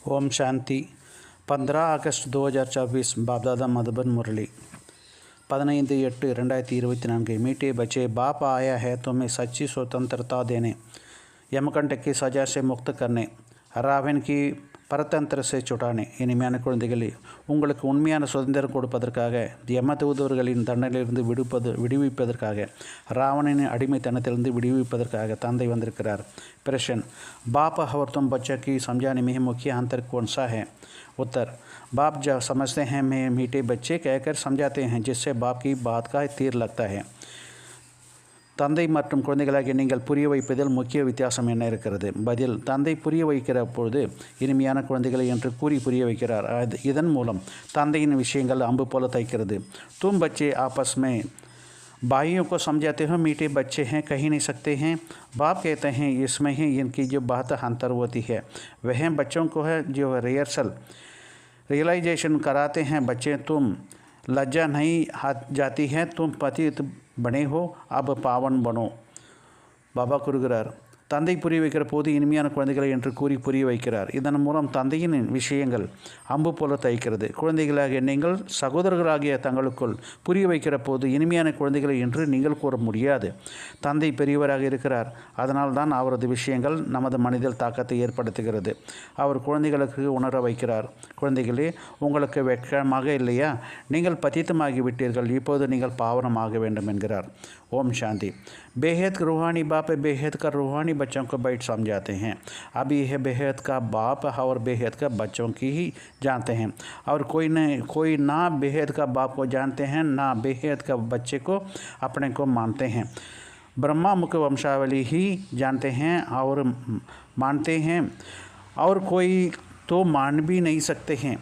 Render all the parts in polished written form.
ओम शांति 15 अगस्त 2024 बापदादा मधुबन मुरली 15/8/2024 मीठे बच्चे बाप आया है तुम्हें सच्ची स्वतंत्रता देने, यमकंठ की सजा से मुक्त करने, रावण की परतंत्र से छुटाने। இனிமையான குழந்தைகளே, உங்களுக்கு உண்மையான சுதந்திரம் கொடுப்பதற்காக, யம தூதர்களின் தண்டனையிலிருந்து விடுவிப்பதற்காக, ராவணனின் அடிமைத்தனத்திலிருந்து விடுவிப்பதற்காக தந்தை வந்திருக்கிறார்। प्रश्न, बाप और तुम बच्चा की समझाने में मुख्य अंतर कौन सा है? उत्तर, बाप जब समझते हैं मैं मीठे बच्चे कहकर समझाते हैं, जिससे बाप की बात का तीर लगता है। தந்தை மற்றும் குழந்தைகளாகிய நீங்கள் புரிய வைப்பதில் முக்கிய வித்தியாசம் என்ன இருக்கிறது? பதில், தந்தை புரிய வைக்கிற பொழுது இனிமையான குழந்தைகளை என்று கூறி புரிய வைக்கிறார்। இதன் மூலம் தந்தையின் விஷயங்கள் அம்பு போல தைக்கிறது। तुम बच्चे आपस में भाइयों को समझाते हो मीठे बच्चे हैं, कही नहीं सकते हैं। बाप कहते हैं इसमें ही इनकी जो बात अंतर होती है वह बच्चों को है जो रियलाइजेशन कराते हैं। बच्चे, तुम लज्जा नहीं जाती है, तुम पतित बने हो, अब पावन बनो। பாபா கூறுகிறார், தந்தை புரிய வைக்கிற போது இனிமையான குழந்தைகளை என்று கூறி புரிய வைக்கிறார்। இதன் மூலம் தந்தையின் விஷயங்கள் அம்பு போல தைக்கிறது। குழந்தைகளாகிய நீங்கள் சகோதரர்களாகிய தங்களுக்குள் புரிய வைக்கிற போது இனிமையான குழந்தைகளை என்று நீங்கள் கூற முடியாது। தந்தை பெரியவராக இருக்கிறார், அதனால் தான் அவரது விஷயங்கள் நமது மனதில் தாக்கத்தை ஏற்படுத்துகிறது। அவர் குழந்தைகளுக்கு உணர வைக்கிறார், குழந்தைகளே, உங்களுக்கு வெட்கமாக இல்லையா? நீங்கள் பतितமாகி விட்டீர்கள், இப்போது நீங்கள் பாவனமாக வேண்டும் என்கிறார்। ओम शांति। बेहद रूहानी बाप बेहद का रूहानी बच्चों को बैठ समझाते हैं। अब यह बेहद का बाप और बेहद का बच्चों की ही जानते हैं, और कोई ना बेहद का बाप को जानते हैं, ना बेहद का बच्चे को अपने को मानते हैं। ब्रह्मा मुख वंशावली ही जानते हैं और मानते हैं, और कोई तो मान भी नहीं सकते हैं।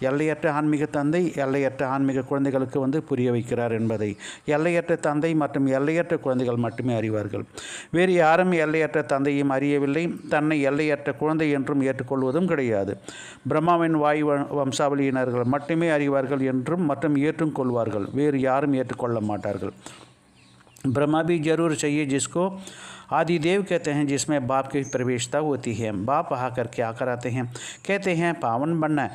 எல்லையற்ற ஆன்மீக தந்தை எல்லையற்ற ஆன்மீக குழந்தைகளுக்கு புரிய வைக்கிறார் என்பதை எல்லையற்ற தந்தை மற்றும் எல்லையற்ற குழந்தைகள் மட்டுமே அறிவார்கள்। வேறு யாரும் எல்லையற்ற தந்தையும் அறியவில்லை, தன்னை எல்லையற்ற குழந்தை என்றும் ஏற்றுக்கொள்வதும் கிடையாது। பிரம்மாவின் வாயு வம்சாவளியினர்கள் மட்டுமே அறிவார்கள் என்றும் மற்றும் ஏற்றும் கொள்வார்கள், வேறு யாரும் ஏற்றுக்கொள்ள மாட்டார்கள்। ब्रह्मा भी जरूर चाहिए जिसको आदिदेव कहते हैं, जिसमें बाप की प्रवेशता होती है। बाप आकर क्या कराते हैं? कहते हैं पावन बनना।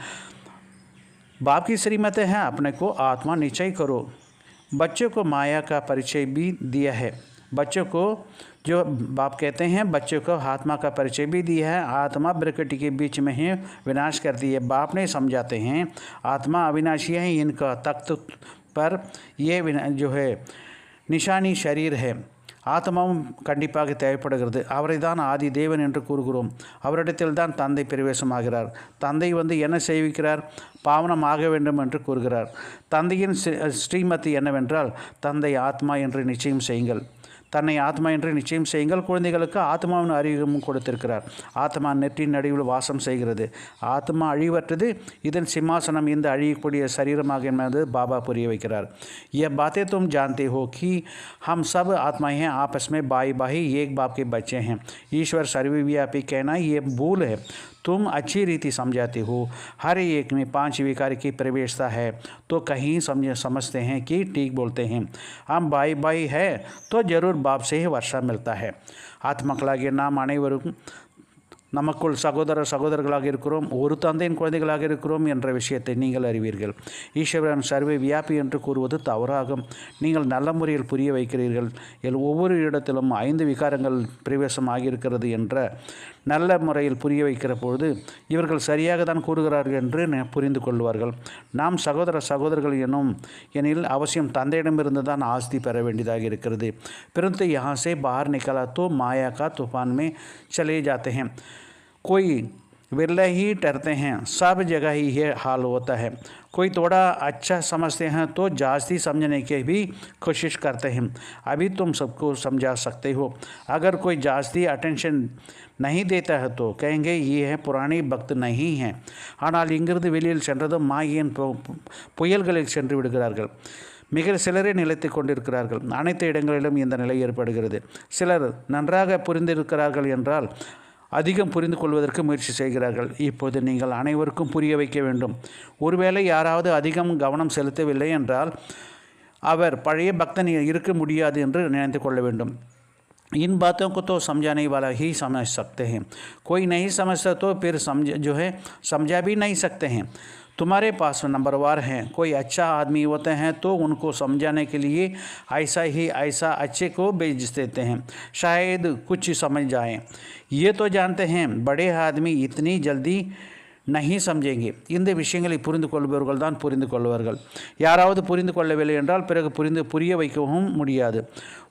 बाप की श्रीमत है अपने को आत्मा निश्चय करो। बच्चों को माया का परिचय भी दिया है। बच्चों को जो बाप कहते हैं बच्चों को आत्मा का परिचय भी दिया है। आत्मा प्रकृति के बीच में ही विनाश करती है। बाप ने समझाते हैं आत्मा अविनाशी है, इनका तख्त पर ये जो है निशानी शरीर है। ஆத்மாவும் கண்டிப்பாக தேவைப்படுகிறது। அவரை தான் ஆதி தேவன் என்று கூறுகிறோம்। அவரிடத்தில் தான் தந்தை பிரவேசமாகிறார்। தந்தை என்ன செய்விக்கிறார்? பாவனமாக வேண்டும் என்று கூறுகிறார்। தந்தையின் ஸ்ரீமதி என்னவென்றால், தந்தை ஆத்மா என்று நிச்சயம் செய்யுங்கள், தன்னை ஆத்மா என்று நிச்சயம் செய்யுங்கள்। குழந்தைகளுக்கு ஆத்மாவின் அறிவும் கொடுத்திருக்கிறார்। ஆத்மா நெற்றின் நடுவில் வாசம் செய்கிறது। ஆத்மா அழிவற்றது, இதன் சிம்மாசனம் இந்த அழியக்கூடிய சரீரமாக என்பது பாபா புரிய வைக்கிறார்। यह बातें तुम जानते हो कि हम सब आत्माएं हैं, आपस में भाई भाई एक बाप के बच्चे हैं। ईश्वर सर्वव्यापी कहना ये भूल है। तुम अच्छी रीति समझाते हो, हर एक में 5 विकार की प्रवेशता है, तो कहीं समझते हैं कि ठीक बोलते हैं। हम भाई भाई है तो जरूर बाप से ही वर्षा मिलता है। ஆத்மாக்களாகிய நாம் அனைவரும் நமக்குள் சகோதரர்களாக இருக்கிறோம், ஒரு தந்தையின் குழந்தைகளாக இருக்கிறோம் என்ற விஷயத்தை நீங்கள் அறிவீர்கள்। ஈஸ்வரன் சர்வ வியாபி என்று கூறுவது தவறாகும்। நீங்கள் நல்ல முறையில் புரிய வைக்கிறீர்கள்। ஒவ்வொரு இடத்திலும் 5 விகாரங்கள் பிரவேசம் ஆகியிருக்கிறது என்ற நல்ல முறையில் புரிய வைக்கிற பொழுது இவர்கள் சரியாக தான் கூறுகிறார்கள் என்று புரிந்து கொள்வார்கள்। நாம் சகோதரர்கள் எனில் அவசியம் தந்தையிடமிருந்து தான் ஆஸ்தி பெற வேண்டியதாக இருக்கிறது। परंतु यहाँ से बाहर निकला तो माया का तूफान में चले जाते हैं। कोई विरले ही डरते हैं, सब जगह ही ये हाल होता है। कोई थोड़ा अच्छा समझते हैं तो जास्ती समझने की भी कोशिश करते हैं। अभी तुम सबको समझा सकते हो। अगर कोई जास्ती अटेंशन नहीं देता है तो कहेंगे ये है पुरानी भक्त नहीं है। ஆனால் இங்கிருந்து வெளியில் சென்றதும் மாயின் புயல்களில் சென்று விடுகிறார்கள்। மிக சிலரே நிலைத்து கொண்டிருக்கிறார்கள்। அனைத்து இடங்களிலும் இந்த நிலை ஏற்படுகிறது। சிலர் நன்றாக புரிந்திருக்கிறார்கள் என்றால் அதிகம் புரிந்து கொள்வதற்கு முயற்சி செய்கிறார்கள்। இப்போது நீங்கள் அனைவருக்கும் புரிய வைக்க வேண்டும்। ஒருவேளை யாராவது அதிகம் கவனம் செலுத்தவில்லை என்றால் அவர் பழைய பக்தன் இருக்க முடியாது என்று நினைத்து கொள்ள வேண்டும்। इन बातों को तो समझाने वाला ही समझ सकते हैं, कोई नहीं समझता तो फिर समझा भी नहीं सकते हैं। तुम्हारे पास नंबरवार हैं, कोई अच्छा आदमी होते हैं तो उनको समझाने के लिए ऐसा अच्छे को भेज देते हैं, शायद कुछ समझ जाएं। ये तो जानते हैं बड़े आदमी इतनी जल्दी नहीं समझेंगे, இந்த விஷயங்களை புரிந்து கொள்பவர்கள் தான் புரிந்து கொள்வார்கள். யாராவது புரிந்து கொள்ளவில்லை என்றால் பிறகு புரிய வைக்கவும் முடியாது.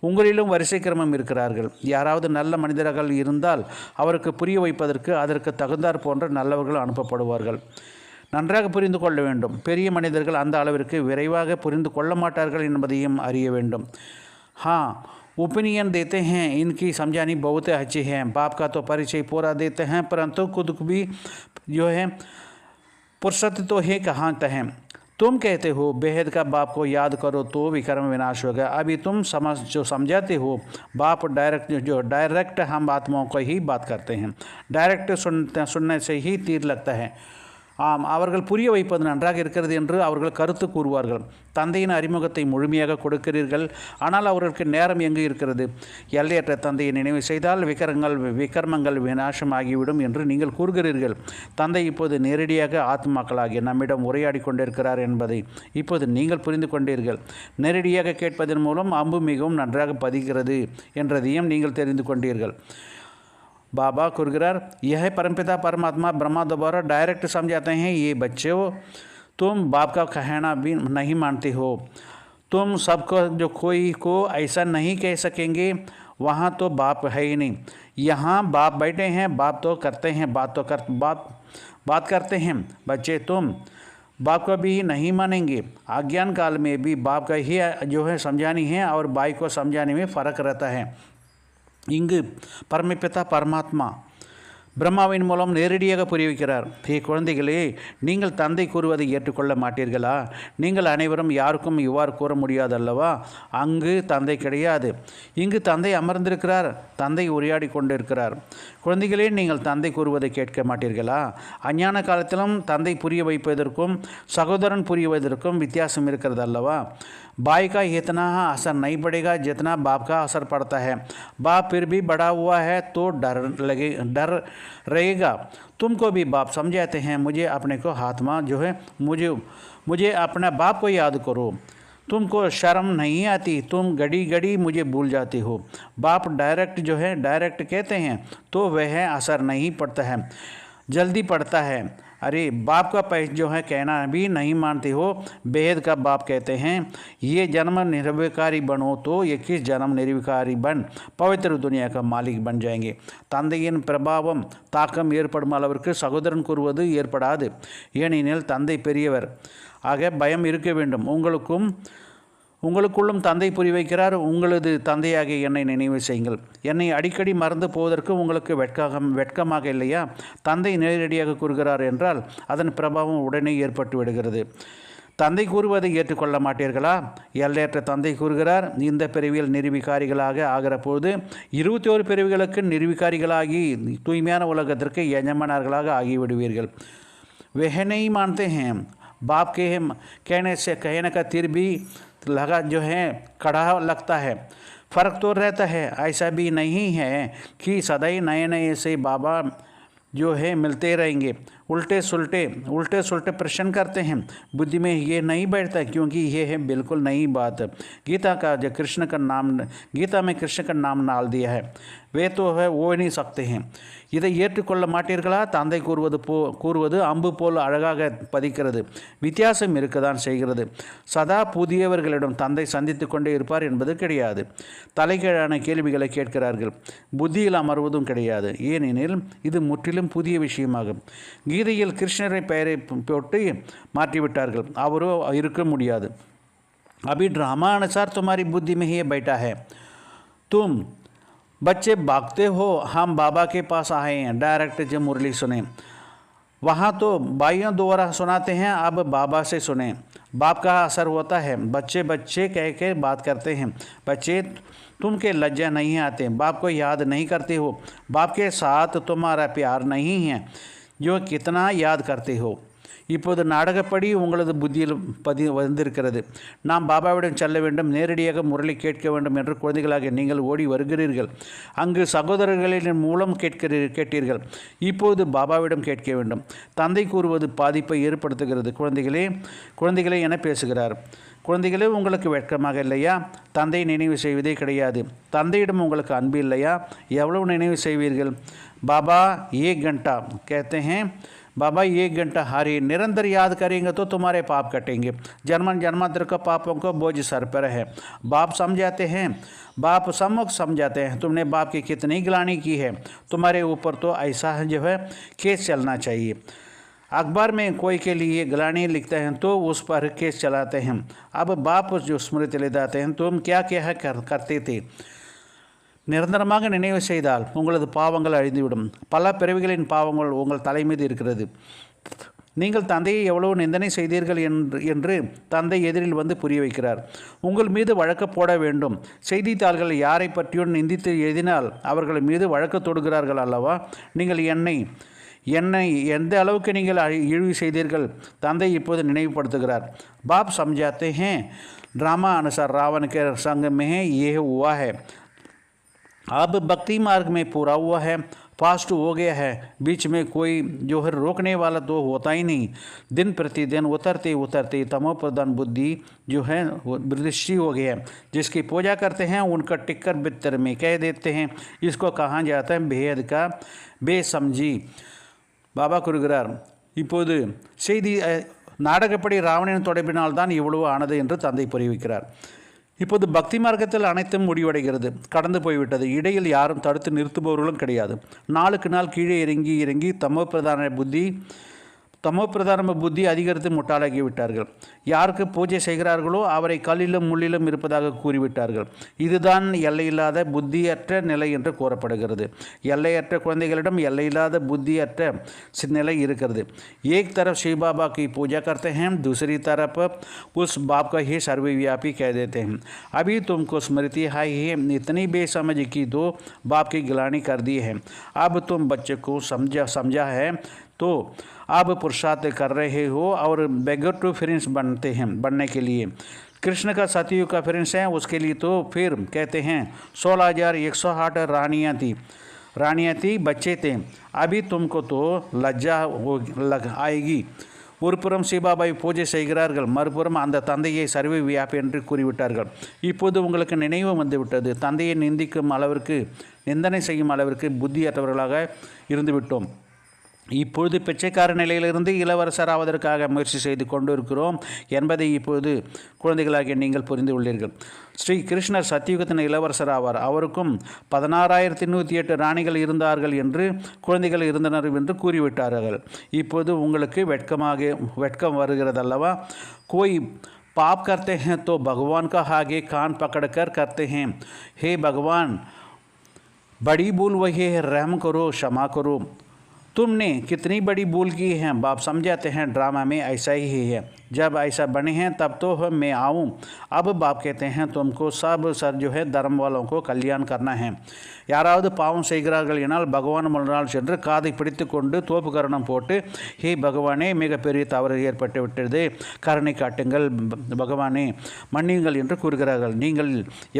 உங்களிலும் வரிசை கிரமம் இருக்கிறார்கள். யாராவது நல்ல மனிதர்கள் இருந்தால் அவருக்கு புரிய வைப்பதற்கு அதற்கு தகுந்தாற் போன்ற நல்லவர்கள் அனுப்பப்படுவார்கள். நன்றாக புரிந்து கொள்ள வேண்டும். பெரிய மனிதர்கள் அந்த அளவிற்கு விரைவாக புரிந்து கொள்ள மாட்டார்கள் என்பதையும் அறிய வேண்டும். हाँ, ओपिनियन देते हैं, इनकी समझानी बहुत अच्छी है, बाप का तो परिचय पूरा देते हैं, परंतु खुद भी जो है फुर्सत तो है कहाँ है। तुम कहते हो बेहद का बाप को याद करो तो विकर्म विनाश होगा। अभी तुम समझाते हो बाप डायरेक्ट हम आत्माओं को ही बात करते हैं, डायरेक्ट सुनने से ही तीर लगता है. ஆம், அவர்கள் புரிய வைப்பது நன்றாக இருக்கிறது என்று அவர்கள் கருத்து கூறுவார்கள். தந்தையின் அறிமுகத்தை முழுமையாக கொடுக்கிறீர்கள், ஆனால் அவர்களுக்கு நேரம் எங்கு இருக்கிறது? எல்லையற்ற தந்தையை நினைவு செய்தால் விகர்மங்கள் விநாசமாகிவிடும் என்று நீங்கள் கூறுகிறீர்கள். தந்தை இப்போது நேரடியாக ஆத்மாக்களாகிய நம்மிடம் உரையாடி கொண்டிருக்கிறார் என்பதை இப்போது நீங்கள் புரிந்து கொண்டீர்கள். நேரடியாக கேட்பதன் மூலம் அம்பு மிகவும் நன்றாக பதிகிறது என்றதையும் நீங்கள் தெரிந்து கொண்டீர்கள். बाबा कुरगरार, यह परमपिता परमात्मा ब्रह्मा दोबारा डायरेक्ट समझाते हैं, ये बच्चों तुम बाप का कहना भी नहीं मानते हो. तुम सबको जो कोई को ऐसा नहीं कह सकेंगे, वहाँ तो बाप है ही नहीं. यहाँ बाप बैठे हैं, बाप तो करते हैं, बात करते हैं. बच्चे तुम बाप को भी नहीं मानेंगे. अज्ञान काल में भी बाप का ही जो है समझानी है और बाई को समझाने में फ़र्क रहता है. இங்கு பரமபிதா பரமாத்மா பிரம்மாவின் மூலம் நேரடியாக புரிய வைக்கிறார். குழந்தைகளே, நீங்கள் தந்தை கூறுவதை ஏற்றுக்கொள்ள மாட்டீர்களா? நீங்கள் அனைவரும் யாருக்கும் இவ்வாறு கூற முடியாதல்லவா? அங்கு தந்தை கிடையாது, இங்கு தந்தை அமர்ந்திருக்கிறார், தந்தை உரையாடி கொண்டிருக்கிறார். குழந்தைகளே, நீங்கள் தந்தை கூறுவதை கேட்க மாட்டீர்களா? அஞ்ஞான காலத்திலும் தந்தை புரிய வைப்பதற்கும் சகோதரன் புரிவதற்கும் வித்தியாசம் இருக்கிறது அல்லவா? बाई का इतना असर नहीं पड़ेगा जितना बाप का असर पड़ता है. बाप फिर भी बड़ा हुआ है तो डर रहेगा. तुमको भी बाप समझाते हैं, मुझे अपने को हाथमा जो है मुझे अपना बाप को याद करो. तुमको शर्म नहीं आती? तुम घड़ी मुझे भूल जाते हो. बाप डायरेक्ट कहते हैं तो वह असर नहीं पड़ता है, जल्दी पड़ता है. अरे बाप का जो है कहना भी नहीं मानते हो. बेहद का बाप कहते हैं, ये जन्म निर्विकारी बनो तो 21 जन्म निर्विकारी बन पवित्र दुनिया का मालिक बन जाएंगे. தந்தையின் பிரபாவம் தாக்கம் ஏற்படும் அளவிற்கு சகோதரன் கூறுவது ஏற்படாது. ஏனெனில் தந்தை பெரியவர். ஆக பயம் இருக்க வேண்டும். உங்களுக்குள்ளும் தந்தை புரி வைக்கிறார். உங்களது தந்தையாகிய என்னை நினைவு செய்யுங்கள். என்னை அடிக்கடி மறந்து போவதற்கு உங்களுக்கு வெட்கமாக இல்லையா? தந்தை நேரடியாக கூறுகிறார் என்றால் அதன் பிரபாவம் உடனே ஏற்பட்டு விடுகிறது. தந்தை கூறுவதை ஏற்றுக்கொள்ள மாட்டீர்களா? எல்லையற்ற தந்தை கூறுகிறார், இந்த பிரிவில் நிர்விகாரிகளாக ஆகிற போது 21 பிரிவுகளுக்கு நிர்விகாரிகளாகி தூய்மையான உலகத்திற்கு எஜமானர்களாக ஆகிவிடுவீர்கள். वह नहीं मानते हैं. बाप के कहने का तीर भी लगा जो है कड़ा लगता है. फ़र्क तो रहता है. ऐसा भी नहीं है कि सदैव नए से बाबा जो है मिलते रहेंगे. उल्टे सुलटे प्रश्न करते हैं. बुद्धि में ये नहीं बैठता, क्योंकि ये है बिल्कुल नई बात. गीता में कृष्ण का नाम डाल दिया है. वे तो है वो नहीं सकते हैं. இதை ஏற்றுக்கொள்ள மாட்டீர்களா? தந்தை கூறுவது அம்பு போல் அழகாக பதிக்கிறது. வித்தியாசம் இருக்கதான் செய்கிறது. சதா புதியவர்களிடம் தந்தை சந்தித்து கொண்டே இருப்பார் என்பது கிடையாது. தலைகீழான கேள்விகளை கேட்கிறார்கள். புத்தியில் அமர்வதும் கிடையாது. ஏனெனில் இது முற்றிலும் புதிய விஷயமாகும். கீதையில் கிருஷ்ணரை பெயரை போட்டு மாற்றிவிட்டார்கள். அவரோ இருக்க முடியாது. अभी ड्रामा अनुसार तुम्हारी बुद्धि में ही बैठा है. तुम बच्चे भागते हो, हम बाबा के पास आए हैं. डायरेक्ट जब मुरली सुने, वहाँ तो भाइयों द्वारा सुनाते हैं, अब बाबा से सुने. बाप का असर होता है. बच्चे कह के बात करते हैं. बच्चे तुम के लज्जा नहीं आते, बाप को याद नहीं करते हो. बाप के साथ तुम्हारा प्यार नहीं है जो कितना याद करते हो. இப்போது நாடகப்படி உங்களது புத்தியில் வந்திருக்கிறது. நாம் பாபாவிடம் செல்ல வேண்டும், நேரடியாக முரளி கேட்க வேண்டும் என்று குழந்தைகளாக நீங்கள் ஓடி வருகிறீர்கள். அங்கு சகோதரர்களின் மூலம் கேட்டீர்கள். இப்போது பாபாவிடம் கேட்க வேண்டும். தந்தை கூறுவது பாதிப்பை ஏற்படுத்துகிறது. குழந்தைகளே என பேசுகிறார். குழந்தைகளே, உங்களுக்கு வெட்கமாக இல்லையா? தந்தை நினைவு செய்வதே கிடையாது. தந்தையிடம் உங்களுக்கு அன்பு இல்லையா? எவ்வளவு நினைவு செய்வீர்கள்? बाबा 1 घंटा कहते हैं, बाबा 1 घंटा हर निरंतर याद करेंगे तो तुम्हारे पाप कटेंगे। जन्मांतर का पापों को बोझ सर पर है। बाप समझाते हैं, बाप सम्मुख समझाते हैं, तुमने बाप की कितनी गिलानी की है, तुम्हारे ऊपर तो ऐसा जो है केस चलना चाहिए। अखबार में कोई के लिए गिलानी लिखते हैं तो उस पर केस चलाते हैं। अब बाप जो स्मृति ले जाते हैं, तुम क्या क्या करते थे? நிரந்தரமாக நினைவு செய்தால் உங்களது பாவங்கள் அழிந்துவிடும். பல பிறவிகளின் பாவங்கள் உங்கள் தலை மீது இருக்கிறது. நீங்கள் தந்தையை எவ்வளவு நிந்தனை செய்தீர்கள் என்று தந்தை எதிரில் வந்து புரிய வைக்கிறார். உங்கள் மீது வழக்கு போட வேண்டும். செய்தித்தாள்கள் யாரை பற்றியும் நிந்தித்து எழுதினால் அவர்கள் மீது வழக்கு தொடுகிறார்கள் அல்லவா? நீங்கள் என்னை எந்த அளவுக்கு நீங்கள் இழிவு செய்தீர்கள்? தந்தை இப்போது நினைவுபடுத்துகிறார். பாப் समझाते हैं, ड्रामा अनुसार रावण के संग में ये हुआ है, अब भक्ति मार्ग में पूरा हुआ है, फास्ट हो गया है, बीच में कोई जो है रोकने वाला तो होता ही नहीं। दिन प्रतिदिन उतरते उतरते तमोप्रधान बुद्धि जो है दृष्टि हो गया है। जिसकी पूजा करते हैं उनका टिक्कर बित्तर में कह देते हैं। इसको कहा जाता है भेद का बेसमझी। பாபா கூறுகிறார், இப்போது செய்தி நாடகப்படி ராவணன் தொடர்பினால் தான் இவ்வளவு ஆனது என்று தந்தை புரிவிக்கிறார். இப்போது பக்தி மார்க்கத்தில் அனைத்தும் முடிவடைகிறது, கடந்து போய்விட்டது. இடையில் யாரும் தடுத்து நிறுத்துபவர்களும் கிடையாது. நாளுக்கு நாள் கீழே இறங்கி தமோ பிரதான புத்தி அதிகரித்து முட்டாளாகி விட்டார்கள். யாருக்கு பூஜை செய்கிறார்களோ அவரை கல்லிலும் முள்ளிலும் இருப்பதாக கூறிவிட்டார்கள். இதுதான் எல்லையில்லாத புத்தியற்ற நிலை என்று கூறப்படுகிறது. எல்லையற்ற குழந்தைகளிடம் எல்லையில்லாத புத்தியற்ற நிலை இருக்கிறது. एक तरफ शिव बाबा की पूजा करते हैं, दूसरी तरफ उस बाप का ही सर्वव्यापी कह देते हैं। अभी तुमको स्मृति आई है, इतनी बेसमझ की तो बाप की गिलानी कर दी है। अब तुम बच्चे को समझा है तो आप पुरुषार्थ कर रहे हो और बेगर टू फ्रेंड्स बनने के लिए। कृष्ण का सतयुग का फ्रेंड्स है, उसके लिए तो फिर कहते हैं 16,108 रानियाँ थी, बच्चे थे। अभी तुमको तो लज्जा आएगी। ஒரு புறம் சிவபாபாவை பூஜை செய்கிறார்கள், மறுபுறம் அந்த தந்தையை சர்வ வியாபி என்று கூறிவிட்டார்கள். இப்போது உங்களுக்கு நினைவு வந்துவிட்டது. தந்தையை நிந்தனை செய்யும் அளவிற்கு புத்தியற்றவர்களாக இருந்துவிட்டோம். இப்பொழுது பிச்சைக்கார நிலையிலிருந்து இளவரசர் ஆவதற்காக முயற்சி செய்து கொண்டிருக்கிறோம் என்பதை இப்போது குழந்தைகளாகிய நீங்கள் புரிந்து உள்ளீர்கள். ஸ்ரீ கிருஷ்ணர் சத்தியுகத்தின் இளவரசர் ஆவார். அவருக்கும் 16,108 ராணிகள் இருந்தார்கள் என்று குழந்தைகள் இருந்தனர் என்று கூறிவிட்டார்கள். இப்போது உங்களுக்கு வெட்கம் வருகிறதல்லவா? கோய் पाप करते हैं तो भगवान का आगे कान पकड़कर करते हैं, हे भगवान बड़ी भूल वही है, रहम करो, क्षमा करो। तुमने कितनी बड़ी भूल की है? बाप समझाते हैं, ड्रामा में ऐसा ही है, जब ऐसा बने हैं तब तो मैं आऊँ। अब बाप कहते हैं तुमको सब सर जो है धर्म वालों को कल्याण करना है। யாராவது பாவம் செய்கிறார்கள் எனால் பகவான் முன்னால் சென்று காதை பிடித்து கொண்டு தோப்பு கரணம் போட்டு, ஹே பகவானே, மிகப்பெரிய தவறு ஏற்பட்டு விட்டது, கருணை காட்டுங்கள், பகவானே மன்னியுங்கள் என்று கூறுகிறார்கள். நீங்கள்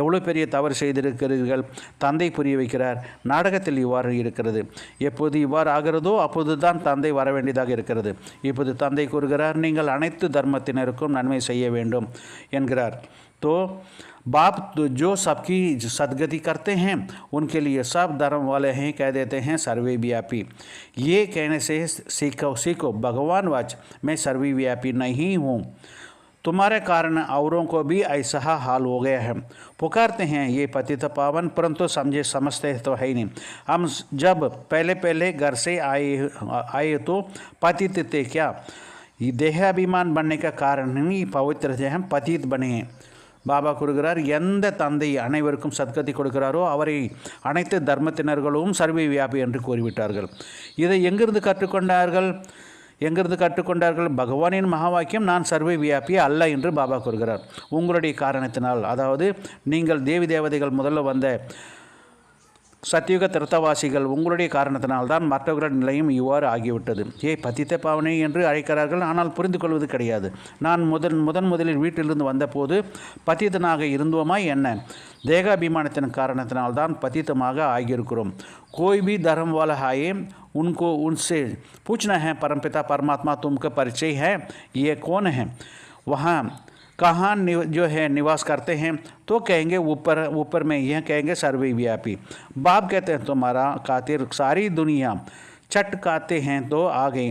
எவ்வளோ பெரிய தவறு செய்திருக்கிறீர்கள்? தந்தை புரிய வைக்கிறார். நாடகத்தில் இவ்வாறு இருக்கிறது. எப்போது இவ்வாறு ஆகிறதோ அப்போது தான் தந்தை வர வேண்டியதாக இருக்கிறது. இப்போது தந்தை கூறுகிறார், நீங்கள் அனைத்து தர்மத்தினருக்கும் நன்மை செய்ய வேண்டும் என்கிறார். तो बाप जो सबकी सदगति करते हैं उनके लिए सब धर्म वाले हैं कह देते हैं सर्वव्यापी। ये कहने से सीखो भगवान वाच, मैं सर्वव्यापी नहीं हूँ, तुम्हारे कारण औरों को भी ऐसा हाल हो गया है। पुकारते हैं ये पतित पावन, परंतु समझते तो है ही नहीं। हम जब पहले घर से आए तो पतित थे क्या? देहाभिमान बनने का कारण ही पवित्र हम पतित बने हैं. பாபா கூறுகிறார், எந்த தந்தை அனைவருக்கும் சத்கதி கொடுக்கிறாரோ அவரை அனைத்து தர்மத்தினர்களும் சர்வ வியாபி என்று கூறிவிட்டார்கள். இதை எங்கிருந்து கற்றுக்கொண்டார்கள்? பகவானின் மகா வாக்கியம், நான் சர்வ வியாபி அல்ல என்று பாபா கூறுகிறார். உங்களுடைய காரணத்தினால், அதாவது நீங்கள் தேவி தேவதைகள் முதல்ல வந்த சத்தியுக திருத்தவாசிகள் உங்களுடைய காரணத்தினால்தான் மற்றவர்கள் நிலையும் இவ்வாறு ஆகிவிட்டது. பதித்த பாவனை என்று அழைக்கிறார்கள், ஆனால் புரிந்து கொள்வது கிடையாது. நான் முதலில் வீட்டிலிருந்து வந்தபோது பதித்தனாக இருந்தோமா என்ன? தேகாபிமானத்தின் காரணத்தினால்தான் பதித்தமாக ஆகியிருக்கிறோம். कोई भी धर्म वाला है उनको उनसे पूछना है परमपिता परमात्मा तुमका परिचय है, ये कौन है, वहाँ कहाँ जो है निवास करते हैं, तो कहेंगे ऊपर में, यह कहेंगे सर्वव्यापी। बाप कहते हैं तुम्हारा खातिर सारी दुनिया चटकाते हैं तो आ गए,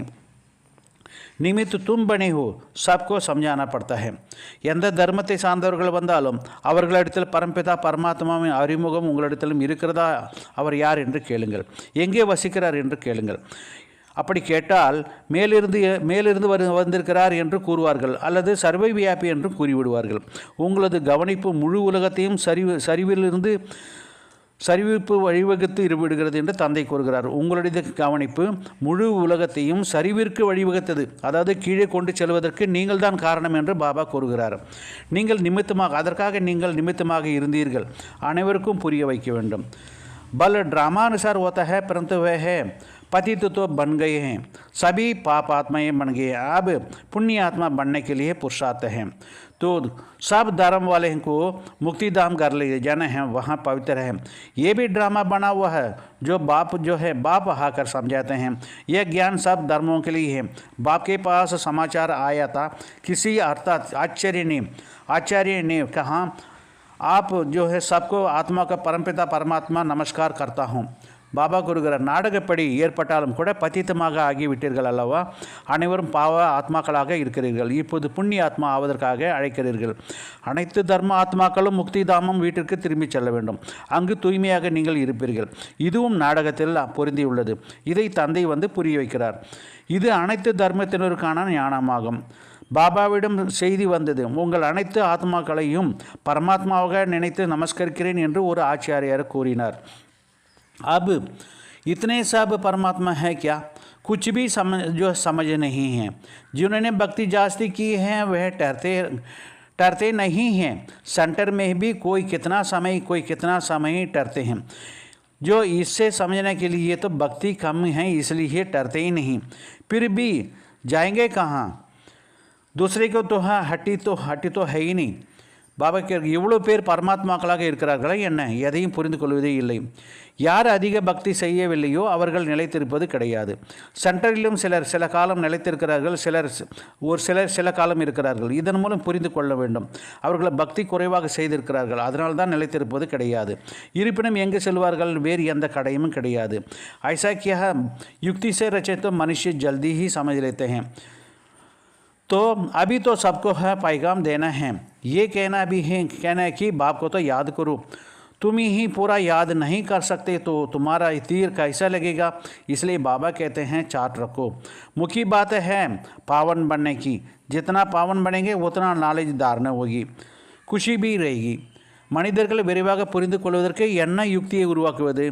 நிமித் தும் பனே ஹோ சப்கோ சம்ஜானா படுத்தா ஹே. எந்த தர்மத்தை சார்ந்தவர்கள் வந்தாலும் அவர்களிடத்தில் பரம்பிதா பரமாத்மாவின் அறிமுகம் உங்களிடத்திலும் இருக்கிறதா, அவர் யார் என்று கேளுங்கள், எங்கே வசிக்கிறார் என்று கேளுங்கள். அப்படி கேட்டால் மேலிருந்து வந்திருக்கிறார் என்று கூறுவார்கள், அல்லது சர்வை வியாபி என்று கூறிவிடுவார்கள். உங்களது கவனிப்பு முழு உலகத்தையும் சரிவிலிருந்து சரிவிப்பு வழிவகுத்து விடுகிறது என்று தந்தை கூறுகிறார். உங்களுடைய கவனிப்பு முழு உலகத்தையும் சரிவிற்கு வழிவகுத்தது, அதாவது கீழே கொண்டு செல்வதற்கு நீங்கள் தான் காரணம் என்று பாபா கூறுகிறார். நீங்கள் அதற்காக நீங்கள் நிமித்தமாக இருந்தீர்கள். அனைவருக்கும் புரிய வைக்க வேண்டும். बल ड्रामानुसार होता है, परंतु वह है पतित तो बन गए हैं, सभी पाप आत्माएँ बन गए, अब पुण्य आत्मा बनने के लिए पुरुषार्थ हैं. तो सब धर्म वाले को मुक्ति धाम कर ले जाना है, वहाँ पवित्र है. ये भी ड्रामा बना हुआ है जो बाप आकर समझाते हैं. यह ज्ञान सब धर्मों के लिए है. बाप के पास समाचार आया था, किसी अर्थात आचार्य ने कहा आप सबको आत्मा का परमपिता परमात्मा नमस्कार करता हूँ. பாபா கூறுகிறார், நாடகப்படி ஏற்பட்டாலும் கூட பதித்தமாக ஆகிவிட்டீர்கள் அல்லவா, அனைவரும் பாவ ஆத்மாக்களாக இருக்கிறீர்கள், இப்போது புண்ணிய ஆத்மா ஆவதற்காக அழைக்கிறீர்கள். அனைத்து தர்ம ஆத்மாக்களும் முக்தி தாமம் வீட்டிற்கு திரும்பி செல்ல வேண்டும், அங்கு தூய்மையாக நீங்கள் இருப்பீர்கள். இதுவும் நாடகத்தில் பொருந்தியுள்ளது. இதை தந்தை புரிய வைக்கிறார். இது அனைத்து தர்மத்தினருக்கான ஞானமாகும். பாபாவிடம் செய்தி வந்தது, உங்கள் அனைத்து ஆத்மாக்களையும் பரமாத்மாவாக நினைத்து நமஸ்கரிக்கிறேன் என்று ஒரு ஆச்சாரியார் கூறினார். अब इतने सब परमात्मा है क्या? कुछ भी समझ नहीं है. जिन्होंने भक्ति जास्ती की है वह टरते नहीं हैं. सेंटर में भी कोई कितना समय टरते हैं. जो इससे समझने के लिए तो भक्ति कम है, इसलिए टरते ही नहीं. फिर भी जाएंगे कहाँ? दूसरे को तो हटी तो है ही नहीं. பாபா இவ்வளோ பேர் பரமாத்மாக்களாக இருக்கிறார்களா என்ன? எதையும் புரிந்து கொள்வதே இல்லை. யார் அதிக பக்தி செய்யவில்லையோ அவர்கள் நிலைத்திருப்பது கிடையாது. சென்டரிலும் சில காலம் நிலைத்திருக்கிறார்கள், சில காலம் இருக்கிறார்கள். இதன் மூலம் புரிந்து கொள்ள வேண்டும், அவர்கள் பக்தி குறைவாக செய்திருக்கிறார்கள், அதனால் தான் நிலைத்திருப்பது கிடையாது. இருப்பினும் எங்கே செல்வார்கள்? வேறு எந்த கடையும் கிடையாது. ஐசா கியா யுக்தி से रचे तो मनुष्य जल्दी ही समझ लेते हैं. तो अभी तो सबको है पैगाम देना है. ये कहना है कि बाप को तो याद करो. तुम ही पूरा याद नहीं कर सकते तो तुम्हारा तीर कैसा लगेगा? इसलिए बाबा कहते हैं चार्ट रखो. मुख्य बात है पावन बनने की. जितना पावन बनेंगे उतना नॉलेज धारणा होगी, खुशी भी रहेगी. மனிதர்கள் விரைவாக புரிந்து கொள்வதற்கு என்ன யுக்தியை உருவாக்குவது?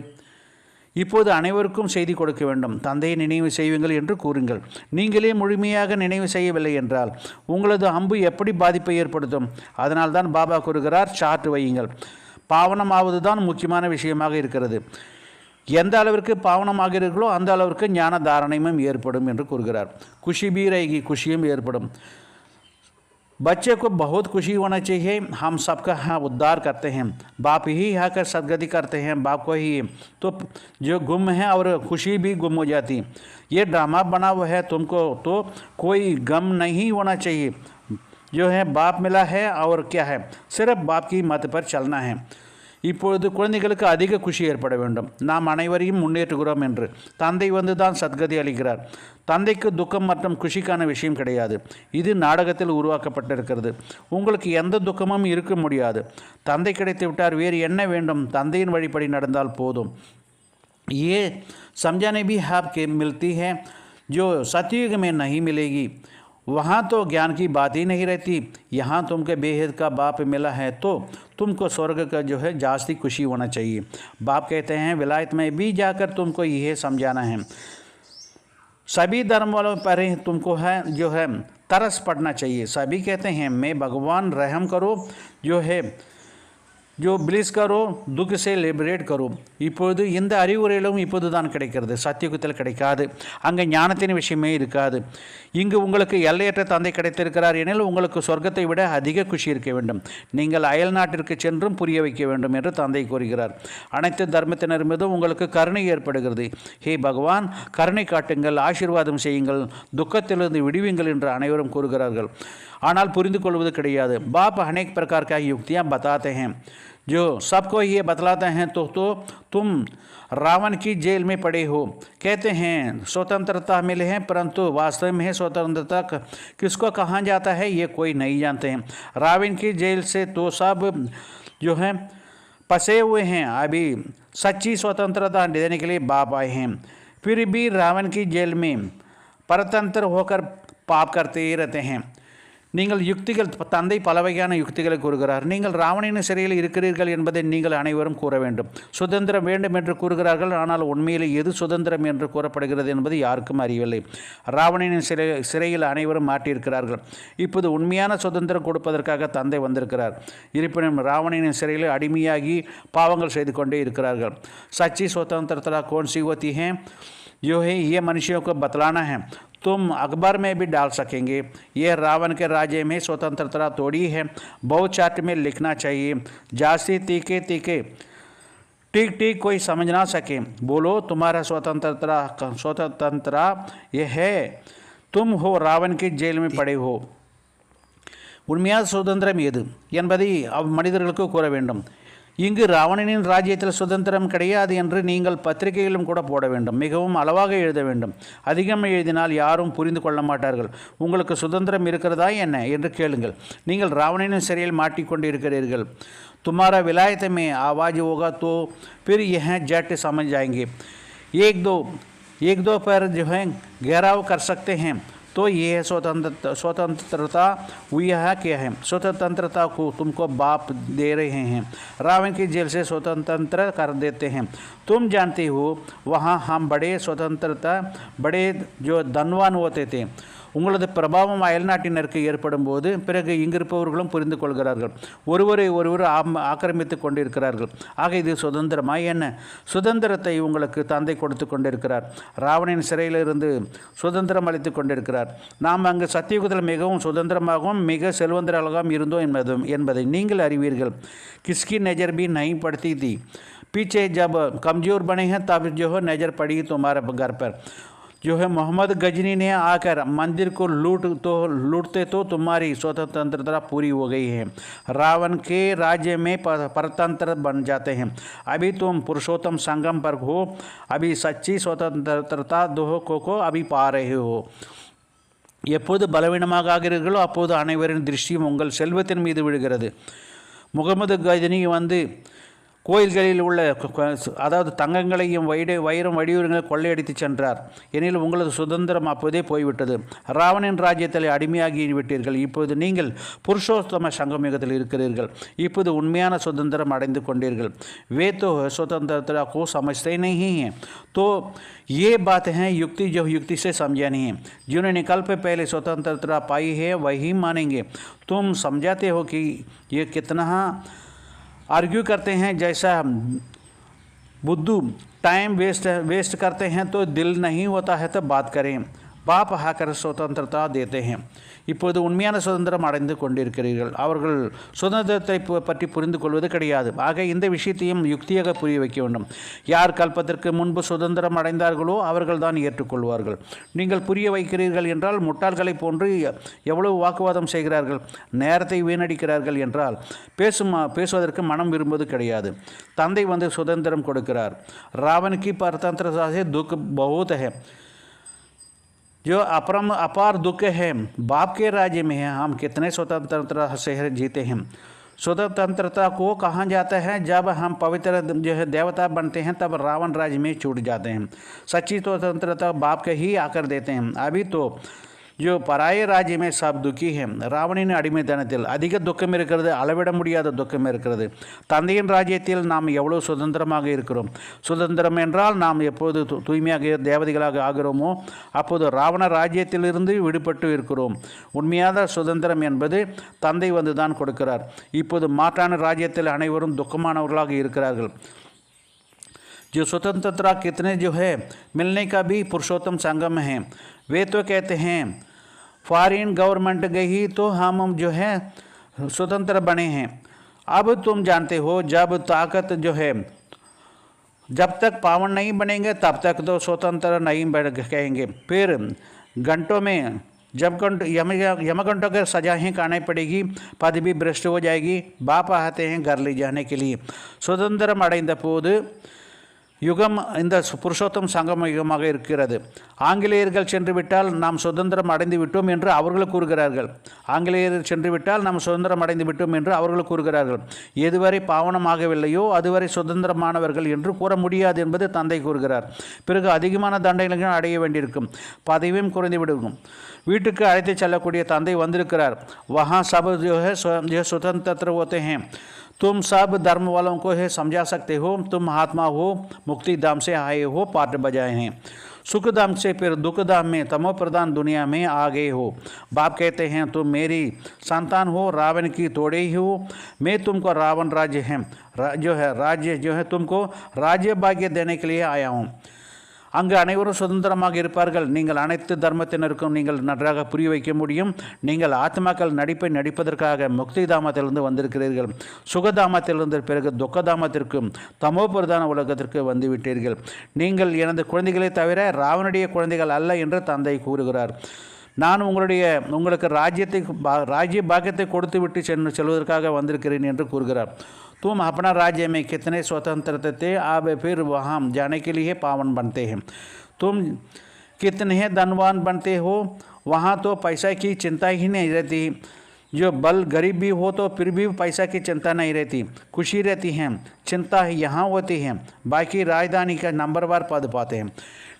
இப்போது அனைவருக்கும் செய்தி கொடுக்க வேண்டும். தந்தையை நினைவு செய்வீங்கள் என்று கூறுங்கள். நீங்களே முழுமையாக நினைவு செய்யவில்லை என்றால் உங்களது அம்பு எப்படி பாதிப்பை ஏற்படுத்தும்? அதனால் தான் பாபா கூறுகிறார், சார்ட் வையுங்கள். பாவனமாவது தான் முக்கியமான விஷயமாக இருக்கிறது. எந்த அளவிற்கு பாவனமாகிறீர்களோ அந்த அளவிற்கு ஞான தாரணையும் ஏற்படும் என்று கூறுகிறார். குஷி பீரேகி, குஷியும் ஏற்படும். बच्चे को बहुत खुशी होना चाहिए. हम सबका उद्धार करते हैं, बाप ही आकर सदगति करते हैं. बाप को ही तो जो गुम है और खुशी भी गुम हो जाती. ये ड्रामा बना हुआ है, तुमको तो कोई गम नहीं होना चाहिए. बाप मिला है और क्या है, सिर्फ बाप की मत पर चलना है. இப்பொழுது குழந்தைகளுக்கு அதிக குஷி ஏற்பட வேண்டும். நாம் அனைவரையும் முன்னேற்றுகிறோம் என்று தந்தை தான் சத்கதி அளிக்கிறார். தந்தைக்கு துக்கம் மற்றும் குஷிக்கான விஷயம் கிடையாது. இது நாடகத்தில் உருவாக்கப்பட்டிருக்கிறது. உங்களுக்கு எந்த துக்கமும் இருக்க முடியாது. தந்தை கிடைத்து விட்டார், வேறு என்ன வேண்டும்? தந்தையின் வழிபடி நடந்தால் போதும். ये समझाने भी आपके मिलती है जो सतयुग में नहीं मिलेगी. वहाँ तो ज्ञान की बात ही नहीं रहती. यहाँ तुमको बेहद का बाप मिला है तो तुमको स्वर्ग का जास्ती खुशी होना चाहिए. बाप कहते हैं विलायत में भी जाकर तुमको यह समझाना है. सभी धर्म वालों पर तुमको तरस पड़ना चाहिए. सभी कहते हैं मैं भगवान रहम करो, जो பிளிஸ் கரோ துக் से லிபரேட் கரோ. இப்பொழுது இந்த அறிவுரையிலும் இப்போது தான் கிடைக்கிறது, சத்தியுகத்தில் கிடைக்காது. அங்கே ஞானத்தின் விஷயமே இருக்காது. இங்கு உங்களுக்கு எல்லையற்ற தந்தை கிடைத்திருக்கிறார் எனில் உங்களுக்கு சொர்க்கத்தை விட அதிக குஷி இருக்க வேண்டும். நீங்கள் அயல் நாட்டிற்கு சென்றும் புரிய வைக்க வேண்டும் என்று தந்தை கூறுகிறார். அனைத்து தர்மத்தினர் மீதும் உங்களுக்கு கருணை ஏற்படுகிறது. ஹே பகவான், கருணை காட்டுங்கள், ஆசீர்வாதம் செய்யுங்கள், துக்கத்திலிருந்து விடுவீங்கள் என்று அனைவரும் கூறுகிறார்கள். ஆனால் புரிந்து கொள்வது கிடையாது. बाप अनेक प्रकार की युक्तियाँ बताते हैं जो सबको ये बतलाते हैं तो तुम रावण की जेल में पड़े हो. कहते हैं स्वतंत्रता मिले हैं, परंतु वास्तव में स्वतंत्रता किसको कहा जाता है ये कोई नहीं जानते हैं. रावण की जेल से तो सब जो हैं फंसे हुए हैं. अभी सच्ची स्वतंत्रता देने के लिए बाप आए हैं. फिर भी रावण की जेल में परतंत्र होकर पाप करते ही रहते हैं. நீங்கள் யுக்திகள், தந்தை பல வகையான யுக்திகளை கூறுகிறார். நீங்கள் ராவணின் சிறையில் இருக்கிறீர்கள் என்பதை நீங்கள் அனைவரும் கூற வேண்டும். சுதந்திரம் வேண்டும் என்று கூறுகிறார்கள், ஆனால் உண்மையில் எது சுதந்திரம் என்று கூறப்படுகிறது என்பது யாருக்கும் அறியவில்லை. ராவணின் சிறையில் அனைவரும் மாட்டியிருக்கிறார்கள். இப்போது உண்மையான சுதந்திரம் கொடுப்பதற்காக தந்தை வந்திருக்கிறார். இருப்பினும் ராவணின் சிறையில் அடிமையாகி பாவங்கள் செய்து கொண்டே இருக்கிறார்கள். सच्ची स्वतंत्रता कौन सी होती है जो है ये मनुष्यों को बतलाना है. तुम अखबार में भी डाल सकेंगे. ये रावण के राज्य में स्वतंत्रता थोड़ी है. बहुत चार्ट में लिखना चाहिए. जास्ती तीखे तीखे ठीक ठीक कोई समझ ना सके. बोलो तुम्हारा स्वतंत्रता ये है. तुम हो रावण की जेल में पड़े हो. உண்மையான சுதந்திரம் எது என்பதை மனிதர்களுக்கு கூற வேண்டும். இங்கு ராவணனின் ராஜ்யத்தில் சுதந்திரம் கிடையாது என்று நீங்கள் பத்திரிகையிலும் கூட போட வேண்டும். மிகவும் அளவாக எழுத வேண்டும். அதிகம் எழுதினால் யாரும் புரிந்து கொள்ள மாட்டார்கள். உங்களுக்கு சுதந்திரம் இருக்கிறதா என்ன என்று கேளுங்கள். நீங்கள் ராவணனின் சிறையில் மாட்டிக்கொண்டு இருக்கிறீர்கள். तुम्हारा विलायत में आवाज़ होगा तो फिर यह जट समझ जाएंगे. एक दो पर जो है घेराव कर सकते हैं. तो ये स्वतंत्रता हुई है क्या है. स्वतंत्रता को तुमको बाप दे रहे हैं. रावण की जेल से स्वतंत्र कर देते हैं. तुम जानते हो वहाँ हम बड़े स्वतंत्रता बड़े जो धनवान होते थे. உங்களது பிரபாவம் அயல்நாட்டினருக்கு ஏற்படும் போது பிறகு இங்கிருப்பவர்களும் புரிந்து கொள்கிறார்கள். ஒருவரை ஒருவர் ஆக்கிரமித்து கொண்டிருக்கிறார்கள். ஆக இது சுதந்திரமா என்ன? சுதந்திரத்தை உங்களுக்கு தந்தை கொடுத்து கொண்டிருக்கிறார். ராவணின் சிறையிலிருந்து சுதந்திரம் அளித்து கொண்டிருக்கிறார். நாம் அங்கு சத்தியுகத்தில் மிகவும் சுதந்திரமாகவும் மிக செல்வந்தராகவும் இருந்தோம் என்பதை நீங்கள் அறிவீர்கள். किसकी नज़र भी नहीं पड़ती थी. पीछे जब कमज़ोर बने हैं तब जो है नज़र पड़ी तुम्हारे घर पर. जो है मोहम्मद गजनी ने आकर मंदिर को लूटते तो तुम्हारी स्वतंत्रता पूरी हो गई है. रावण के राज्य में परतंत्र बन जाते हैं. अभी तुम पुरुषोत्तम संगम पर हो. अभी सच्ची स्वतंत्रता को अभी पा रहे हो. எப்போது பலவீனமாக ஆகிறீர்களோ அப்போது அனைவரின் திருஷ்டியும் உங்கள் செல்வத்தின் மீது விழுகிறது. முகமது கஜனி வந்து கோயில்களில் உள்ள அதாவது தங்கங்களையும் வைரம் வடிவங்களை கொள்ளையடித்து சென்றார். எனில் உங்களது சுதந்திரம் அப்போதே போய்விட்டது. ராவணின் ராஜ்யத்தில் அடிமையாகி விட்டீர்கள். இப்போது நீங்கள் புருஷோத்தம சங்கமயுகத்தில் இருக்கிறீர்கள். இப்போது உண்மையான சுதந்திரம் அடைந்து கொண்டீர்கள். वे तो स्वतंत्रता को समझते नहीं हैं. तो ये बात है युक्ति जो युक्ति से समझा नहीं है. जिन्होंने कल्प पहले स्वतंत्रता पाई है वही मानेंगे. तुम समझाते हो कि ये कितना आर्ग्यू करते हैं जैसा बुद्धू टाइम वेस्ट करते हैं तो दिल नहीं होता है तो बात करें. बाप आकर स्वतंत्रता देते हैं. இப்போது உண்மையான சுதந்திரம் அடைந்து கொண்டிருக்கிறீர்கள். அவர்கள் சுதந்திரத்தை பற்றி புரிந்து கொள்வது கிடையாது. ஆக இந்த விஷயத்தையும் யுக்தியாக புரிய வைக்க வேண்டும். யார் கல்பத்திற்கு முன்பு சுதந்திரம் அடைந்தார்களோ அவர்கள் தான் ஏற்றுக்கொள்வார்கள். நீங்கள் புரிய வைக்கிறீர்கள் என்றால் முட்டாள்களை போன்று எவ்வளவு வாக்குவாதம் செய்கிறார்கள், நேரத்தை வீணடிக்கிறார்கள் என்றால் பேசுவதற்கு மனம் விரும்புவது கிடையாது. தந்தை வந்து சுதந்திரம் கொடுக்கிறார். ராவனுக்கு परतंत्रता से दुख बहुत है. जो अपार दुख है बाप के राज्य में है. हम कितने स्वतंत्रता से जीते हैं. स्वतंत्रता को कहा जाता है जब हम पवित्र जो है देवता बनते हैं तब रावण राज्य में छूट जाते हैं. सच्ची स्वतंत्रता बाप के ही आकर देते हैं. अभी तो जो பராய ராஜ்யமே सब दुखी है ராவணின் அடிமைத்தனத்தில் அதிக துக்கம் இருக்கிறது, அளவிட முடியாத துக்கம் இருக்கிறது. தந்தையின் ராஜ்யத்தில் நாம் எவ்வளவு சுதந்திரமாக இருக்கிறோம். சுதந்திரம் என்றால் நாம் எப்போது தூய்மையாக தேவதைகளாக ஆகிறோமோ அப்போது ராவண ராஜ்யத்திலிருந்து விடுபட்டு இருக்கிறோம். உண்மையான சுதந்திரம் என்பது தந்தை வந்து தான் கொடுக்கிறார். இப்போது மாற்றான ராஜ்யத்தில் அனைவரும் துக்கமானவர்களாக இருக்கிறார்கள். जो स्वतंत्रता कितने जो है मिलने का भी पुरुषोत्तम संगम है। वे तो कहते हैं फॉरेन गवर्नमेंट गई तो हम जो है स्वतंत्र बने हैं। अब तुम जानते हो जब ताकत जो है जब तक पावन नहीं बनेंगे तब तक तो स्वतंत्र नहीं बन कहेंगे। फिर घंटों में जब यमघंटों के सजाएँ खानी पड़ेगी, पदवी भ्रष्ट हो जाएगी। बाप आते हैं घर ले जाने के लिए। स्वतंत्र अடைந்த போது யுகம் இந்த புருஷோத்தம் சங்கம யுகமாக இருக்கிறது. ஆங்கிலேயர்கள் சென்று விட்டால் நாம் சுதந்திரம் அடைந்து விட்டோம் என்று அவர்கள் கூறுகிறார்கள். ஆங்கிலேயர்கள் சென்று விட்டால் நாம் சுதந்திரம் அடைந்து விட்டோம் என்று அவர்கள் கூறுகிறார்கள். எதுவரை பாவனமாகவில்லையோ அதுவரை சுதந்திரமானவர்கள் என்று கூற முடியாது என்பது தந்தை கூறுகிறார். பிறகு அதிகமான தண்டனைகள் அடைய வேண்டியிருக்கும், பதவியும் குறைந்துவிடும். வீட்டுக்கு அழைத்து செல்லக்கூடிய தந்தை வந்திருக்கிறார். वहाँ सब जो है स्वतंत्र होते हैं। तुम सब धर्म वालों को है समझा सकते हो। तुम आत्मा हो, मुक्ति धाम से आए हो, पाठ बजाए हैं। सुख धाम से फिर दुख धाम में तमो प्रधान दुनिया में आ गए हो। बाप कहते हैं तुम मेरी संतान हो, रावण की तोड़े ही हो। मैं तुमको रावण राज्य है राज्य जो है तुमको राज्य भाग्य देने के लिए आया हूँ। அங்கு அனைவரும் சுதந்திரமாக இருப்பார்கள். நீங்கள் அனைத்து தர்மத்தினருக்கும் நீங்கள் நன்றாக புரிய வைக்க முடியும். நீங்கள் ஆத்மாக்கள் நடிப்பதற்காக முக்தி தாமத்திலிருந்து வந்திருக்கிறீர்கள். சுகதாமத்திலிருந்து பிறகு துக்கதாமத்திற்கும் தமோ பிரதான உலகத்திற்கு வந்துவிட்டீர்கள். நீங்கள் எனது குழந்தைகளை தவிர ராவனுடைய குழந்தைகள் அல்ல என்று தந்தை கூறுகிறார். நான் உங்களுக்கு ராஜ்ய பாக்கியத்தை கொடுத்து விட்டு செல்வதற்காக வந்திருக்கிறேன் என்று கூறுகிறார். तुम अपना राज्य में कितने स्वतंत्र थे, अब फिर वहाँ जाने के लिए पावन बनते हैं। तुम कितने धनवान बनते हो, वहाँ तो पैसा की चिंता ही नहीं रहती। जो बल गरीब भी हो तो फिर भी पैसा की चिंता नहीं रहती, खुशी रहती है। चिंता यहाँ होती है, बाकी राजधानी का नंबरवार पद पाते हैं।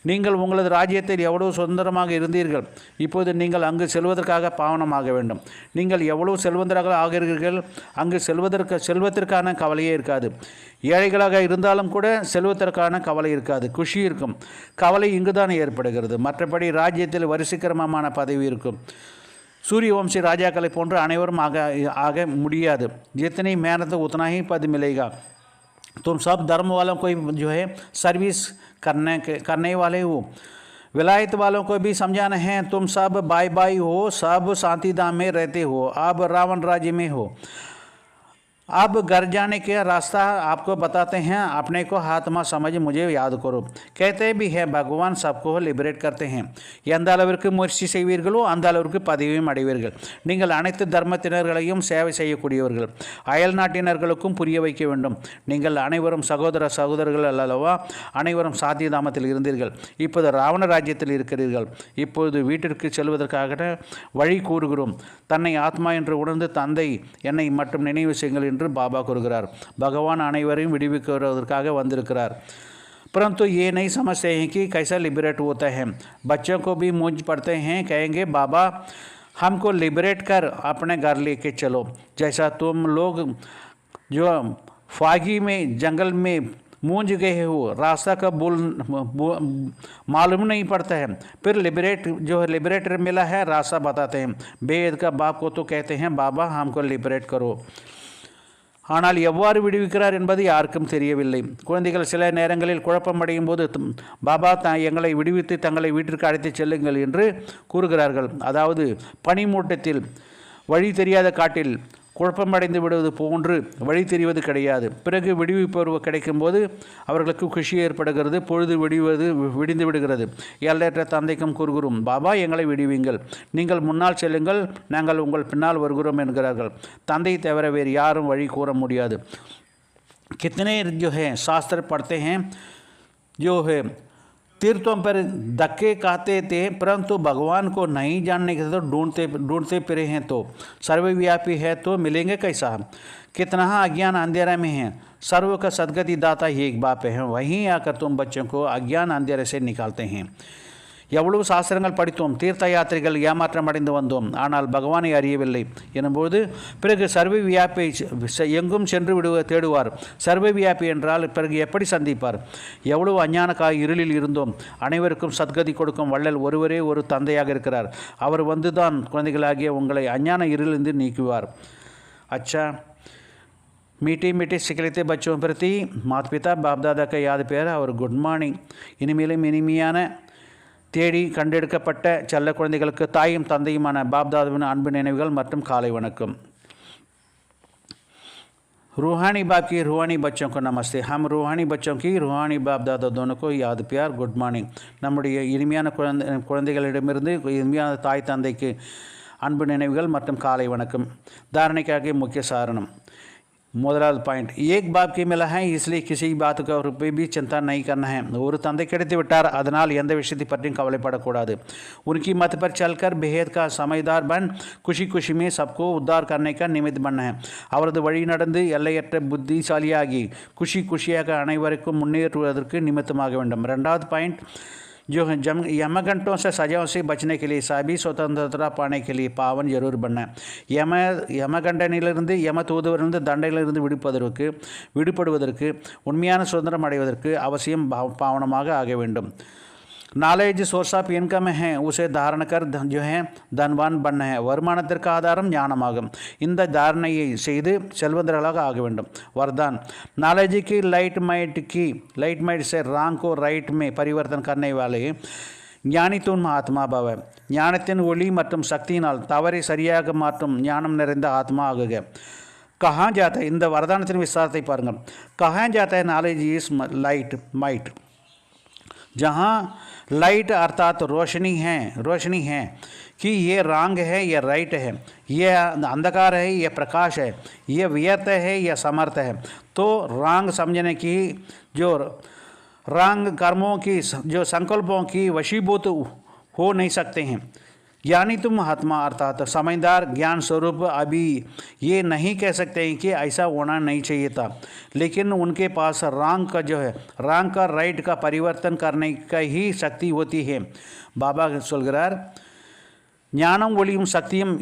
நீங்கள் உங்களது ராஜ்யத்தில் எவ்வளவு சுதந்திரமாக இருந்தீர்கள், இப்போது நீங்கள் அங்கு செல்வதற்காக பாவனமாக வேண்டும். நீங்கள் எவ்வளவு செல்வந்தராக ஆகிறீர்கள், அங்கு செல்வத்திற்கான கவலையே இருக்காது. ஏழைகளாக இருந்தாலும் கூட செல்வத்திற்கான கவலை இருக்காது, குஷி இருக்கும். கவலை இங்குதான் ஏற்படுகிறது. மற்றபடி ராஜ்யத்தில் வரிசைக்கிரமமான பதவி இருக்கும். सूर्य वंशी राजाக்களை போன்று அனைவரும் ஆக முடியாது. जितनी मेहनत उतना ही पद मिलेगा। तुम सब धर्म वालों को जो है सर्विस करने वाले हो। विलायत वालों को भी समझाना है। तुम सब भाई हो, सब शांति धाम में रहते हो, अब रावण राज्य में हो। अब घर जाने के रास्ता आपको बताते हैं। अपने को आत्मा समझ मुझे याद करो। कहते भी है भगवान सबको लिबरेट करते हैं। எந்த அளவிற்கு முயற்சி செய்வீர்களோ அந்த அளவிற்கு பதவியும் அடைவீர்கள். நீங்கள் அனைத்து தர்மத்தினர்களையும் சேவை செய்யக்கூடியவர்கள். அயல் நாட்டினர்களுக்கும் புரிய வைக்க வேண்டும். நீங்கள் அனைவரும் சகோதரர்கள் அல்லவா? அனைவரும் சாத்திய தாமத்தில் இருந்தீர்கள், இப்போது ராவண ராஜ்யத்தில் இருக்கிறீர்கள். இப்போது வீட்டிற்கு செல்வதற்காக வழி கூறுகிறோம். தன்னை ஆத்மா என்று உணர்ந்து தந்தை என்னை மட்டும் நினைவு செய்யுங்கள் என்று बाबा கூறுகிறார். பகவான் அனைவரையும் விடுவிக்கிறதற்காக வந்திருக்கிறார். परंतु ये नहीं समझते हैं कि कैसा लिबरेट होता है। बच्चों को भी मूंझ पड़ते हैं, कहेंगे बाबा हमको लिबरेट कर अपने घर लेके चलो। जैसा तुम लोग जो फागी में जंगल में मूंझ गए हो, रास्ता का मालूम नहीं पड़ता है, फिर लिबरेटर मिला है, रास्ता बताते हैं। बेद का बाप को तो कहते हैं बाबा हमको लिबरेट करो। ஆனால் எவ்வாறு விடுவிக்கிறார் என்பது யாருக்கும் தெரியவில்லை. குழந்தைகள் சில நேரங்களில் குழப்பமடையும் போது பாபா எங்களை விடுவித்து தங்களை வீட்டிற்கு அழைத்து செல்லுங்கள் என்று கூறுகிறார்கள். அதாவது பனிமூட்டத்தில் வழி தெரியாத காட்டில் குழப்பமடைந்து விடுவது போன்று வழி தெரிவது கிடையாது. பிறகு விடுவிப்பருவ கிடைக்கும்போது அவர்களுக்கு குஷி ஏற்படுகிறது, பொழுது விடிந்து விடுகிறது. எல்லையற்ற தந்தைக்கும் கூறுகிறோம் பாபா எங்களை விடுவீங்கள், நீங்கள் முன்னால் செல்லுங்கள், நாங்கள் உங்கள் பின்னால் வருகிறோம் என்கிறார்கள். தந்தை தவிர வேறு யாரும் வழி கூற முடியாது. कितने जो है शास्त्र पढ़ते हैं, जो है तीर्थों पर धक्के खाते थे, परंतु भगवान को नहीं जानने के तो ढूंढते फिरे हैं। तो सर्वव्यापी है तो मिलेंगे कैसा? कितना अज्ञान अंधेरा में है। सर्व का सदगति दाता ही एक बाप है, वहीं आकर तुम बच्चों को अज्ञान अंधेरे से निकालते हैं। எவ்வளவு சாஸ்திரங்கள் படித்தோம், தீர்த்த யாத்திரைகள் ஏமாற்றம் அடைந்து வந்தோம், ஆனால் பகவானை அறியவில்லை எனும்போது பிறகு சர்வ வியாபியை எங்கும் சென்று தேடுவார். சர்வ வியாபி என்றால் பிறகு எப்படி சந்திப்பார்? எவ்வளவு அஞ்ஞான இருளில் இருந்தோம். அனைவருக்கும் சத்கதி கொடுக்கும் வள்ளல் ஒருவரே ஒரு தந்தையாக இருக்கிறார். அவர் வந்துதான் குழந்தைகளாகிய உங்களை அஞ்ஞான இருளிலிருந்து நீக்குவார். अच्छा, मीठी मीठी सिखलते बच्चों प्रति माता पिता बाप दादा का याद प्यारा और गुड மார்னிங். இனிமேலும் இனிமையான தேடி கண்டெடுக்கப்பட்ட செல்ல குழந்தைகளுக்கு தாயும் தந்தையுமான பாப்தாதாவின் அன்பு நினைவுகள் மற்றும் காலை வணக்கம். रूहानी बाप की रूहानी बच्चों को नमस्ते. हम रूहानी बच्चों की रूहानी बाप दादा दोनों को याद प्यार गुड மார்னிங். நம்முடைய இனிமையான குழந்தைகளிடமிருந்து இனிமையான தாய் தந்தைக்கு அன்பு நினைவுகள் மற்றும் காலை வணக்கம். தாரணைக்காக முக்கிய சாரணம். முதலாவது பாயிண்ட், ஏக் பாப் கி மிலா है इसलिए किसी बात का रुपये भी चिंता नहीं करना है. ஒரு தந்தை கிடைத்து விட்டார், அதனால் எந்த விஷயத்தை பற்றியும் கவலைப்படக்கூடாது. उनकी मत पर चलकर बेहद का समझदार बन खुशी खुशी में सबको उद्धार करने का निमित्त बनना है. அவரது வழி நடந்து எல்லையற்ற புத்திசாலியாகி குஷி குஷியாக அனைவருக்கும் முன்னேற்றுவதற்கு நிமித்தமாக வேண்டும். ரெண்டாவது பாயிண்ட், जो यमघंटों से सजाओं से बचने के लिए सभी स्वतंत्रता पाने के लिए पावन जरूर बनना. யமகண்டனிலிருந்து யம தூதுவரிலிருந்து தண்டையிலிருந்து விடுபடுவதற்கு உண்மையான சுதந்திரம் அடைவதற்கு அவசியம் பாவனமாக ஆக வேண்டும். நாலேஜ் சோர்ஸ் ஆஃப் இன்கம் है उसे धारण कर जो है धनवान बनना है. வருமானத்திற்கு ஆதாரம் ஞானமாகும். இந்த தாரணையை செய்து செல்வந்தர்களாக ஆக வேண்டும். वरदान, नॉलेज की लाइट माइट से रॉन्ग को राइट में परिवर्तन करने वाले ஞானி துன் ஆத்மா பவ. ஞானத்தின் ஒளி மற்றும் சக்தியினால் தவறை சரியாக மாற்றும் ஞானம் நிறைந்த ஆத்மா ஆகுக. कहाँ जाता है, இந்த வரதானத்தின் விசாரத்தை பாருங்கள். कहाँ जाता है नॉलेज इज लाइट माइट. जहाँ लाइट अर्थात रोशनी है कि ये रंग है, ये राइट है, ये अंधकार है, ये प्रकाश है, ये व्यर्थ है, ये समर्थ है. तो रंग समझने की जो रंग कर्मों की जो संकल्पों की वशीभूत हो नहीं सकते हैं. यानी तुम आत्मा अर्थात समझदार ज्ञान स्वरूप अभी ये नहीं कह सकते हैं कि ऐसा होना नहीं चाहिए था, लेकिन उनके पास रंग का जो है रंग का राइट का परिवर्तन करने का ही शक्ति होती है. बाबा சொல்கிறார், ஞானம் ஒளியும் சக்தியும்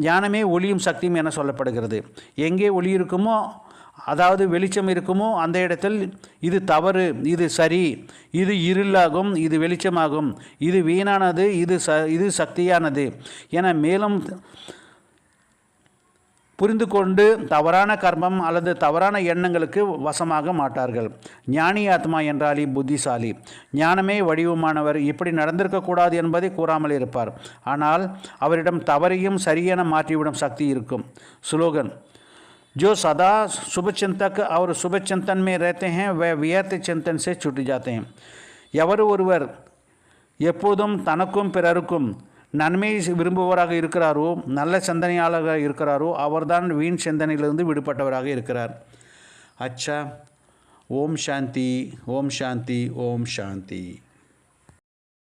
ஞானமே ஒளியும் சக்தியும் என சொல்லப்படுகிறது. எங்கே ஒளி இருக்குமோ, அதாவது வெளிச்சம் இருக்குமோ, அந்த இடத்தில் இது தவறு, இது சரி, இது இருளாகும், இது வெளிச்சமாகும், இது வீணானது, இது சக்தியானது என மேலும் புரிந்து கொண்டு தவறான கர்மம் அல்லது தவறான எண்ணங்களுக்கு வசமாக மாட்டார்கள். ஞானி ஆத்மா என்றாலே புத்திசாலி, ஞானமே வடிவமானவர், இப்படி நடந்திருக்கக்கூடாது என்பதை கூறாமல் இருப்பார். ஆனால் அவரிடம் தவறையும் சரியென மாற்றிவிடும் சக்தி இருக்கும். ஸ்லோகன், जो सदा शुभ चिंतक और शुभ चिंतन में रहते हैं वह व्यर्थ चिंतन से छूट जाते हैं. எவர் ஒருவர் எப்போதும் தனக்கும் பிறருக்கும் நன்மை விரும்புவராக இருக்கிறாரோ, நல்ல சிந்தனையாளராக இருக்கிறாரோ, அவர்தான் வீண் சிந்தனையிலிருந்து விடுபட்டவராக இருக்கிறார். अच्छा, ஓம் சாந்தி, ஓம் சாந்தி, ஓம் சாந்தி.